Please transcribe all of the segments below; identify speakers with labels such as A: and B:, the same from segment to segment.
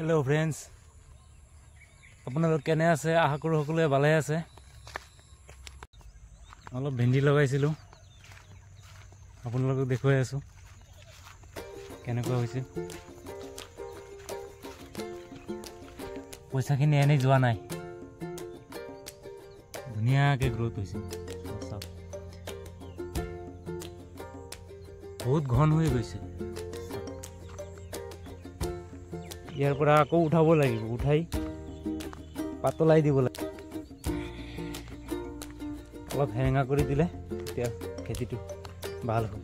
A: Hello friends আপোনালোক কেনে আছে আশা কৰো সকলোৱে ভালে আছে অলপ ভেন্ডি লগাইছিলো আপোনালোকক দেখুৱাই আছো কেনেকুৱা হৈছে পইচাখিনি এনে যোৱা নাই ধুনীয়াকৈ গ্ৰোথ হৈছে বহুত ঘন হৈ গৈছে ইয়াৰ পৰা আকৌ উঠাব লাগিব উঠাই পাতলাই দিব লাগে অলপ হেঙা কৰি দিলে তেতিয়া খেতিটো ভাল হ'ব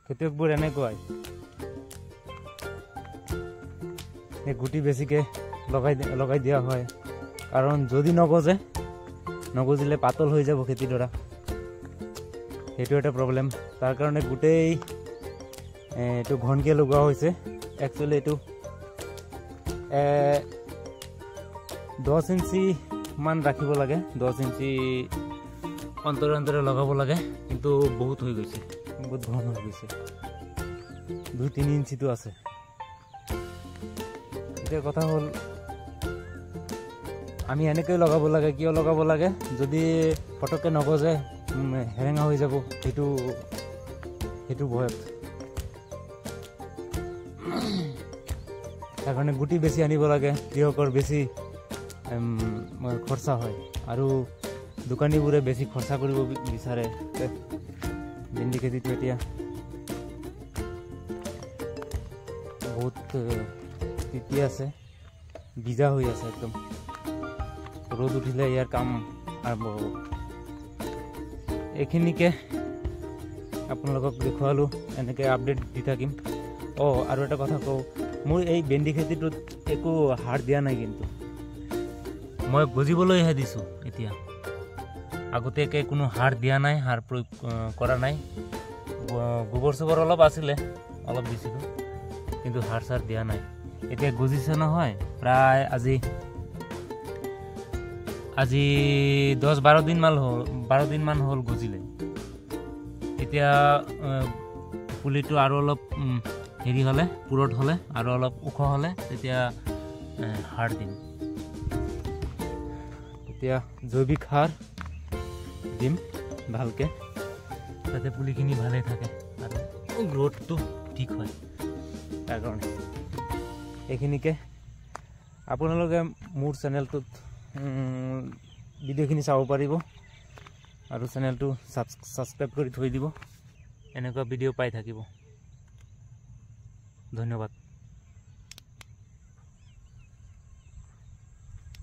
A: খেতিয়কবোৰ এনেকুৱাই এই গুটি বেছিকে লগাই দিয়া হয় কাৰণ যদি নগজিলে পাতল হৈ যাব খেতিডৰা সেইটো এটা প্ৰব্লেম তাৰ কাৰণে গোটেই এটো ঘনকে লগোৱা হৈছে একচুয়ালি এটো 10 ইঞ্চি মান ৰাখিব লাগে 10 ইঞ্চি অন্তৰে লগাব লাগে কিন্তু বহুত হৈ গৈছে বহুত ঘন হৈ গৈছে 2-3 ইঞ্চি তো আছে এটা কথা হল আমি এনেকৈ লগাব লাগে কিয় লগাব লাগে যদি ফটকে নগজে হেৰেঙা হৈ যাব সেইটো ভয় তাৰ কাৰণে গুটি বেছি আনিব লাগে কৃষকৰ বেছি খৰচা হয় আৰু দোকানীবোৰে বেছি খৰচা কৰিব বিচাৰে ভেন্দি খেতিটো এতিয়া বহুত তিতি আছে ভিজা হৈ আছে একদম ৰ'দ উঠিলে ইয়াৰ কাম আৰম্ভ হ'ব এইখিনিকে আপোনালোকক দেখুৱালো এনেকৈ আপডেট দি থাকিম আৰু এটা কথা কওঁ মোৰ এই ভেন্দি খেতিটোত একো সাৰ দিয়া নাই কিন্তু মই গজিবলৈহে দিছো এতিয়া আগতেকে কোনো সাৰ দিয়া নাই সাৰ প্ৰয়োগ কৰা নাই গোবৰ অলপ আছিলে অলপ দিছিলো কিন্তু সাৰ দিয়া নাই এতিয়া গজিছে নহয় প্ৰায় আজি 10-12 দিন মান হল গজিলে এতিয়া পুলিটো আৰু অলপ হেৰি হলে পুৰট হলে আৰু অলপ ওখ হলে তেতিয়া সাৰ দিম তেতিয়া জৈৱিক সাৰ দিম ভালকে যাতে পুলিখিনি ভালে থাকে আৰু গ্ৰোথটো ঠিক হয় তাৰ কাৰণে এইখিনিকে আপোনালোকে মোৰ চেনেলটোত ভিডিঅ'খিনি চাব পাৰিব আৰু চেনেলটো সাবস্ক্ৰাইব কৰি থৈ দিব এনেকুৱা ভিডিঅ' পাই থাকিব ধন্যবাদ।